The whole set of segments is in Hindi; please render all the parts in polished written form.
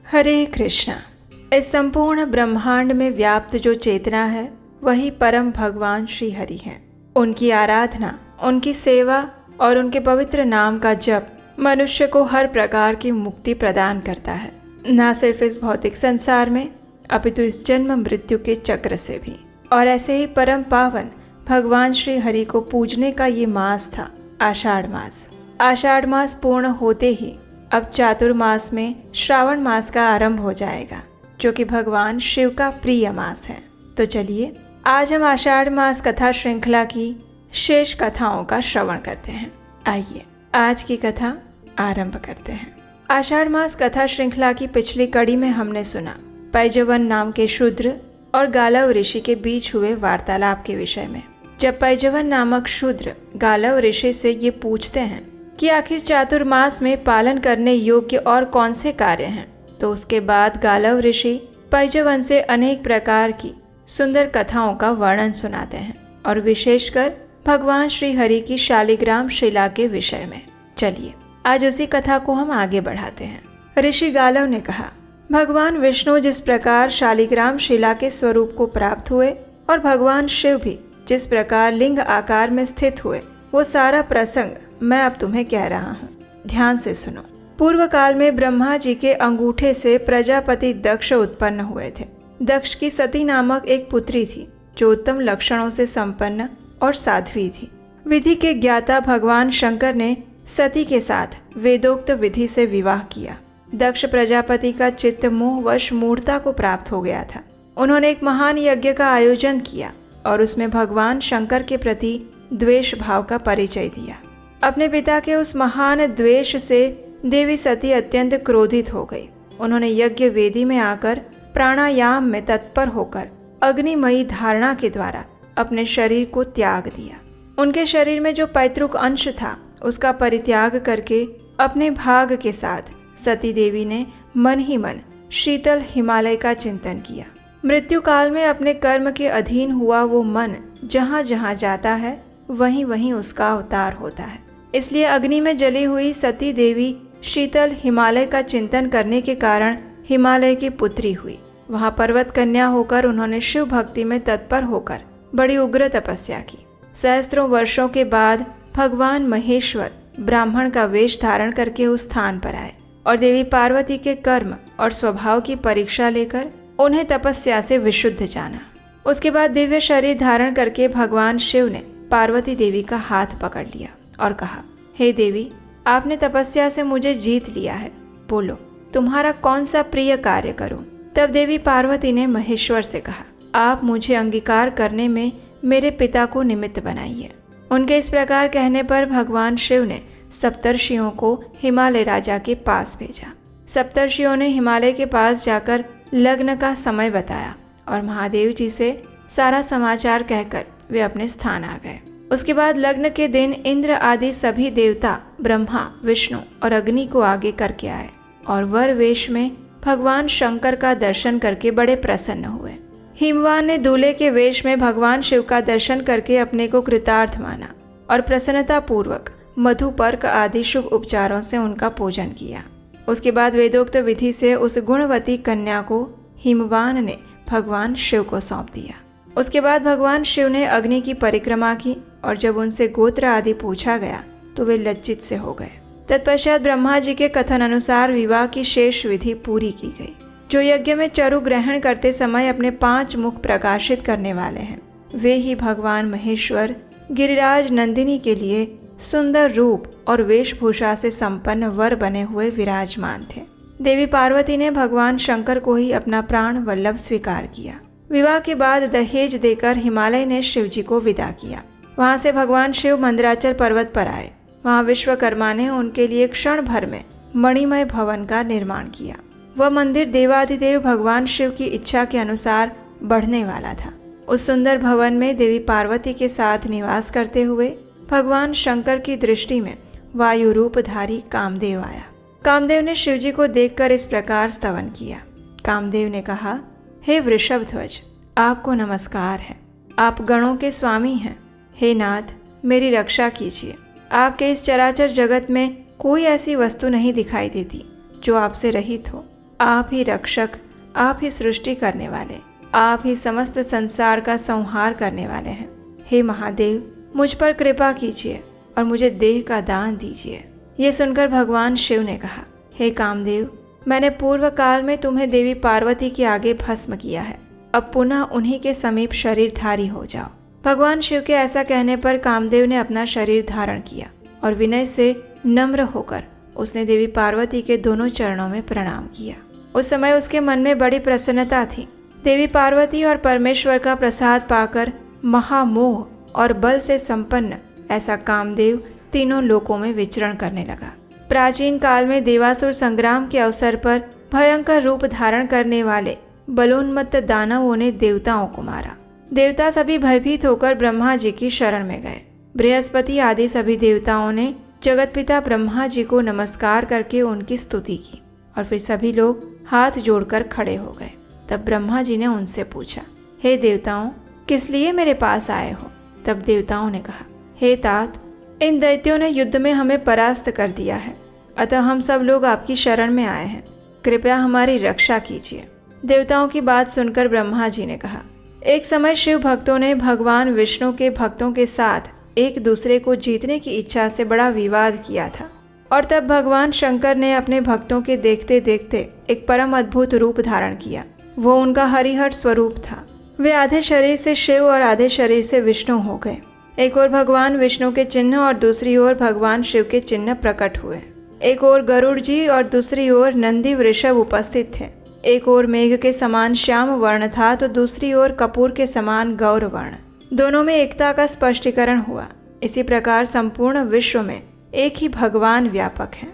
हरे कृष्णा। इस संपूर्ण ब्रह्मांड में व्याप्त जो चेतना है वही परम भगवान श्री हरि हैं। उनकी आराधना, उनकी सेवा और उनके पवित्र नाम का जप मनुष्य को हर प्रकार की मुक्ति प्रदान करता है, न सिर्फ इस भौतिक संसार में अपितु इस जन्म मृत्यु के चक्र से भी। और ऐसे ही परम पावन भगवान श्री हरि को पूजने का ये मास था आषाढ़ मास। आषाढ़ मास पूर्ण होते ही अब चातुर्मास में श्रावण मास का आरंभ हो जाएगा, जो कि भगवान शिव का प्रिय मास है। तो चलिए आज हम आषाढ़ मास कथा श्रृंखला की शेष कथाओं का श्रवण करते हैं। आइए आज की कथा आरंभ करते हैं। आषाढ़ मास कथा श्रृंखला की पिछली कड़ी में हमने सुना पैजवन नाम के शूद्र और गालव ऋषि के बीच हुए वार्तालाप के विषय में। जब पैजवन नामक शूद्र गालव ऋषि से ये पूछते हैं कि आखिर चातुर्मास में पालन करने योग्य और कौन से कार्य हैं, तो उसके बाद गालव ऋषि पैजवन से अनेक प्रकार की सुंदर कथाओं का वर्णन सुनाते हैं और विशेषकर भगवान श्री हरि की शालिग्राम शिला के विषय में। चलिए आज उसी कथा को हम आगे बढ़ाते हैं। ऋषि गालव ने कहा, भगवान विष्णु जिस प्रकार शालिग्राम शिला के स्वरूप को प्राप्त हुए और भगवान शिव भी जिस प्रकार लिंग आकार में स्थित हुए, वो सारा प्रसंग मैं अब तुम्हें कह रहा हूँ। ध्यान से सुनो। पूर्व काल में ब्रह्मा जी के अंगूठे से प्रजापति दक्ष उत्पन्न हुए थे। दक्ष की सती नामक एक पुत्री थी जो उत्तम लक्षणों से संपन्न और साध्वी थी। विधि के ज्ञाता भगवान शंकर ने सती के साथ वेदोक्त विधि से विवाह किया। दक्ष प्रजापति का चित्त मोहवश मूढ़ता को प्राप्त हो गया था। उन्होंने एक महान यज्ञ का आयोजन किया और उसमें भगवान शंकर के प्रति द्वेष भाव का परिचय दिया। अपने पिता के उस महान द्वेष से देवी सती अत्यंत क्रोधित हो गई। उन्होंने यज्ञ वेदी में आकर प्राणायाम में तत्पर होकर अग्निमयी धारणा के द्वारा अपने शरीर को त्याग दिया। उनके शरीर में जो पैतृक अंश था उसका परित्याग करके अपने भाग के साथ सती देवी ने मन ही मन शीतल हिमालय का चिंतन किया। मृत्यु काल में अपने कर्म के अधीन हुआ वो मन जहाँ जहाँ जाता है वहीं वहीं उसका अवतार होता है। इसलिए अग्नि में जली हुई सती देवी शीतल हिमालय का चिंतन करने के कारण हिमालय की पुत्री हुई। वहाँ पर्वत कन्या होकर उन्होंने शिव भक्ति में तत्पर होकर बड़ी उग्र तपस्या की। सहस्त्रों वर्षों के बाद भगवान महेश्वर ब्राह्मण का वेश धारण करके उस स्थान पर आए और देवी पार्वती के कर्म और स्वभाव की परीक्षा लेकर उन्हें तपस्या से विशुद्ध जाना। उसके बाद दिव्य शरीर धारण करके भगवान शिव ने पार्वती देवी का हाथ पकड़ लिया और कहा, हे देवी, आपने तपस्या से मुझे जीत लिया है, बोलो तुम्हारा कौन सा प्रिय कार्य करूं। तब देवी पार्वती ने महेश्वर से कहा, आप मुझे अंगीकार करने में मेरे पिता को निमित्त बनाइए। उनके इस प्रकार कहने पर भगवान शिव ने सप्तर्षियों को हिमालय राजा के पास भेजा। सप्तर्षियों ने हिमालय के पास जाकर लग्न का समय बताया और महादेव जी से सारा समाचार कहकर वे अपने स्थान आ गए। उसके बाद लग्न के दिन इंद्र आदि सभी देवता ब्रह्मा, विष्णु और अग्नि को आगे करके आए और वर वेश में भगवान शंकर का दर्शन करके बड़े प्रसन्न हुए। हिमवान ने दूल्हे के वेश में भगवान शिव का दर्शन करके अपने को कृतार्थ माना और प्रसन्नता पूर्वक मधुपर्क आदि शुभ उपचारों से उनका पूजन किया। उसके बाद वेदोक्त विधि से उस गुणवती कन्या को हिमवान ने भगवान शिव को सौंप दिया। उसके बाद भगवान शिव ने अग्नि की परिक्रमा की और जब उनसे गोत्र आदि पूछा गया तो वे लज्जित से हो गए। तत्पश्चात ब्रह्मा जी के कथन अनुसार विवाह की शेष विधि पूरी की गई। जो यज्ञ में चरु ग्रहण करते समय अपने 5 मुख प्रकाशित करने वाले हैं, वे ही भगवान महेश्वर गिरिराज नंदिनी के लिए सुंदर रूप और वेशभूषा से संपन्न वर बने हुए विराजमान थे। देवी पार्वती ने भगवान शंकर को ही अपना प्राण वल्लभ स्वीकार किया। विवाह के बाद दहेज देकर हिमालय ने शिव जी को विदा किया। वहां से भगवान शिव मंदराचल पर्वत पर आए। वहां विश्वकर्मा ने उनके लिए क्षण भर में मणिमय भवन का निर्माण किया। वह मंदिर देवाधिदेव भगवान शिव की इच्छा के अनुसार बढ़ने वाला था। उस सुंदर भवन में देवी पार्वती के साथ निवास करते हुए भगवान शंकर की दृष्टि में वायु रूपधारी कामदेव आया। कामदेव ने शिव जी को देखकर इस प्रकार स्तवन किया। कामदेव ने कहा, हे वृषभ ध्वज, आपको नमस्कार है। आप गणों के स्वामी हैं। हे नाथ, मेरी रक्षा कीजिए। आपके इस चराचर जगत में कोई ऐसी वस्तु नहीं दिखाई देती जो आपसे रहित हो। आप ही रक्षक, आप ही सृष्टि करने वाले, आप ही समस्त संसार का संहार करने वाले हैं। हे महादेव, मुझ पर कृपा कीजिए और मुझे देह का दान दीजिए। ये सुनकर भगवान शिव ने कहा, हे कामदेव, मैंने पूर्व काल में तुम्हें देवी पार्वती के आगे भस्म किया है, अब पुनः उन्हीं के समीप शरीरधारी हो जाओ। भगवान शिव के ऐसा कहने पर कामदेव ने अपना शरीर धारण किया और विनय से नम्र होकर उसने देवी पार्वती के दोनों चरणों में प्रणाम किया। उस समय उसके मन में बड़ी प्रसन्नता थी। देवी पार्वती और परमेश्वर का प्रसाद पाकर महामोह और बल से संपन्न ऐसा कामदेव तीनों लोकों में विचरण करने लगा। प्राचीन काल में देवासुर संग्राम के अवसर पर भयंकर रूप धारण करने वाले बलोन्मत्त दानवों ने देवताओं को मारा। देवता सभी भयभीत होकर ब्रह्मा जी की शरण में गए। बृहस्पति आदि सभी देवताओं ने जगतपिता ब्रह्मा जी को नमस्कार करके उनकी स्तुति की और फिर सभी लोग हाथ जोड़कर खड़े हो गए। तब ब्रह्मा जी ने उनसे पूछा, हे देवताओं, किस लिए मेरे पास आए हो? तब देवताओं ने कहा, हे तात, इन दैत्यों ने युद्ध में हमें परास्त कर दिया है, अतः हम सब लोग आपकी शरण में आए हैं, कृपया हमारी रक्षा कीजिए। देवताओं की बात सुनकर ब्रह्मा जी ने कहा, एक समय शिव भक्तों ने भगवान विष्णु के भक्तों के साथ एक दूसरे को जीतने की इच्छा से बड़ा विवाद किया था और तब भगवान शंकर ने अपने भक्तों के देखते देखते एक परम अद्भुत रूप धारण किया। वो उनका हरिहर स्वरूप था। वे आधे शरीर से शिव और आधे शरीर से विष्णु हो गए। एक ओर भगवान विष्णु के चिन्ह और दूसरी ओर भगवान शिव के चिन्ह प्रकट हुए। एक ओर गरुड़ जी और दूसरी ओर नंदी वृषभ उपस्थित थे। एक ओर मेघ के समान श्याम वर्ण था तो दूसरी ओर कपूर के समान गौर वर्ण। दोनों में एकता का स्पष्टीकरण हुआ। इसी प्रकार संपूर्ण विश्व में एक ही भगवान व्यापक है,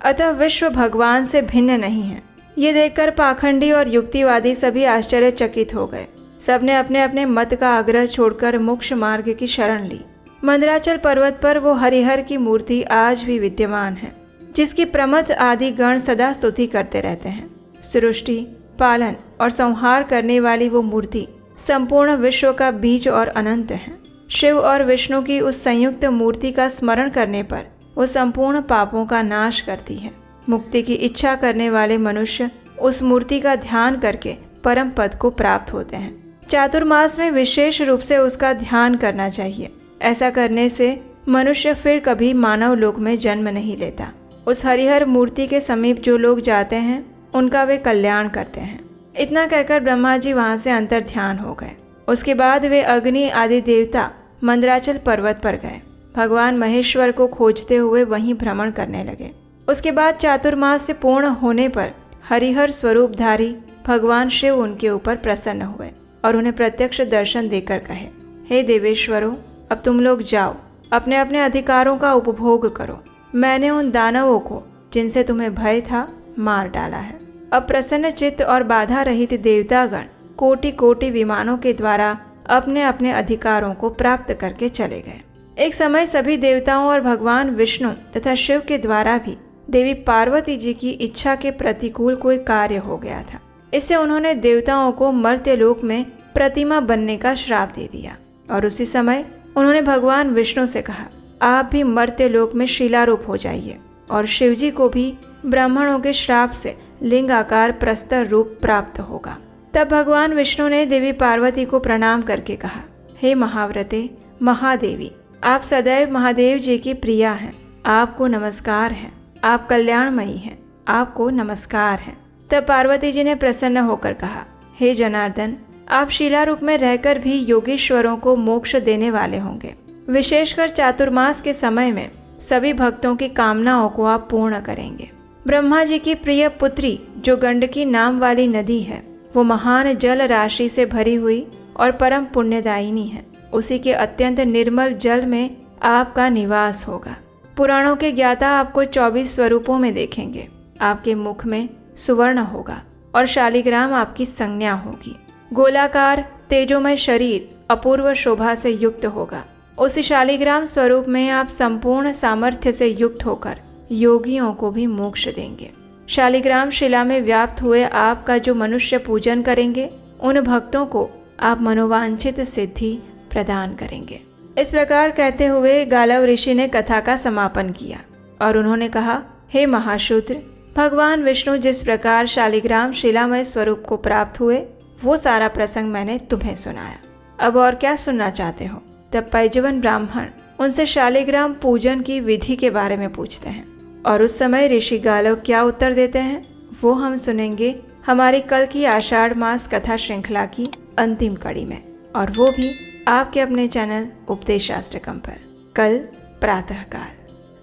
अतः विश्व भगवान से भिन्न नहीं है। ये देखकर पाखंडी और युक्तिवादी सभी आश्चर्यचकित हो गए। सबने अपने अपने मत का आग्रह छोड़कर मोक्ष मार्ग की शरण ली। मंदराचल पर्वत पर वो हरिहर की मूर्ति आज भी विद्यमान है, जिसकी प्रमथ आदि गण सदा स्तुति करते रहते हैं। सृष्टि, पालन और संहार करने वाली वो मूर्ति संपूर्ण विश्व का बीज और अनंत है। शिव और विष्णु की उस संयुक्त मूर्ति का स्मरण करने पर वो संपूर्ण पापों का नाश करती है। मुक्ति की इच्छा करने वाले मनुष्य उस मूर्ति का ध्यान करके परम पद को प्राप्त होते हैं। चातुर्मास में विशेष रूप से उसका ध्यान करना चाहिए। ऐसा करने से मनुष्य फिर कभी मानव लोक में जन्म नहीं लेता। उस हरिहर मूर्ति के समीप जो लोग जाते हैं उनका वे कल्याण करते हैं। इतना कहकर ब्रह्मा जी वहां से अंतर ध्यान हो गए। उसके बाद वे अग्नि आदि देवता मंदराचल पर्वत पर गए। भगवान महेश्वर को खोजते हुए वहीं भ्रमण करने लगे। उसके बाद चातुर्मास से पूर्ण होने पर हरिहर स्वरूपधारी भगवान शिव उनके ऊपर प्रसन्न हुए और उन्हें प्रत्यक्ष दर्शन देकर कहे, हे देवेश्वरों, अब तुम लोग जाओ, अपने अपने अधिकारों का उपभोग करो। मैंने उन दानवों को जिनसे तुम्हें भय था मार डाला है। अब प्रसन्न चित्त और बाधा रहित देवतागण कोटि कोटि विमानों के द्वारा अपने अपने अधिकारों को प्राप्त करके चले गए। एक समय सभी देवताओं और भगवान विष्णु तथा शिव के द्वारा भी देवी पार्वती जी की इच्छा के प्रतिकूल कोई कार्य हो गया था। इससे उन्होंने देवताओं को मर्त्यलोक में प्रतिमा बनने का श्राप दे दिया और उसी समय उन्होंने भगवान विष्णु से कहा, आप भी मर्त्यलोक में शिलारूप हो जाइए और शिवजी को भी ब्राह्मणों के श्राप से लिंग आकार प्रस्तर रूप प्राप्त होगा। तब भगवान विष्णु ने देवी पार्वती को प्रणाम करके कहा, हे महाव्रते, महादेवी, आप सदैव महादेव जी की प्रिया हैं, आपको नमस्कार है, आप कल्याणमयी हैं, आपको नमस्कार है। तब पार्वती जी ने प्रसन्न होकर कहा, हे जनार्दन, आप शिला रूप में रहकर भी योगीश्वरों को मोक्ष देने वाले होंगे। विशेषकर चातुर्मास के समय में सभी भक्तों की कामनाओं को आप पूर्ण करेंगे। ब्रह्मा जी की प्रिय पुत्री जो गंडकी नाम वाली नदी है, वो महान जल राशि से भरी हुई और परम पुण्यदायिनी है। उसी के अत्यंत निर्मल जल में आपका निवास होगा। पुराणों के ज्ञाता आपको 24 स्वरूपों में देखेंगे। आपके मुख में सुवर्ण होगा और शालिग्राम आपकी संज्ञा होगी। गोलाकार तेजोमय शरीर अपूर्व शोभा से युक्त होगा। उसी शालिग्राम स्वरूप में आप संपूर्ण सामर्थ्य से युक्त होकर योगियों को भी मोक्ष देंगे। शालिग्राम शिला में व्याप्त हुए आपका जो मनुष्य पूजन करेंगे, उन भक्तों को आप मनोवांछित सिद्धि प्रदान करेंगे। इस प्रकार कहते हुए गालव ऋषि ने कथा का समापन किया और उन्होंने कहा, हे महाशूद्र, भगवान विष्णु जिस प्रकार शालिग्राम शिलामय स्वरूप को प्राप्त हुए, वो सारा प्रसंग मैंने तुम्हें सुनाया। अब और क्या सुनना चाहते हो? तब पैजवन ब्राह्मण उनसे शालिग्राम पूजन की विधि के बारे में पूछते हैं और उस समय ऋषि गालव क्या उत्तर देते हैं वो हम सुनेंगे हमारी कल की आषाढ़ मास कथा श्रृंखला की अंतिम कड़ी में, और वो भी आपके अपने चैनल उपदेशाष्टकम पर, कल प्रातःकाल।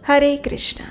हरे कृष्णा।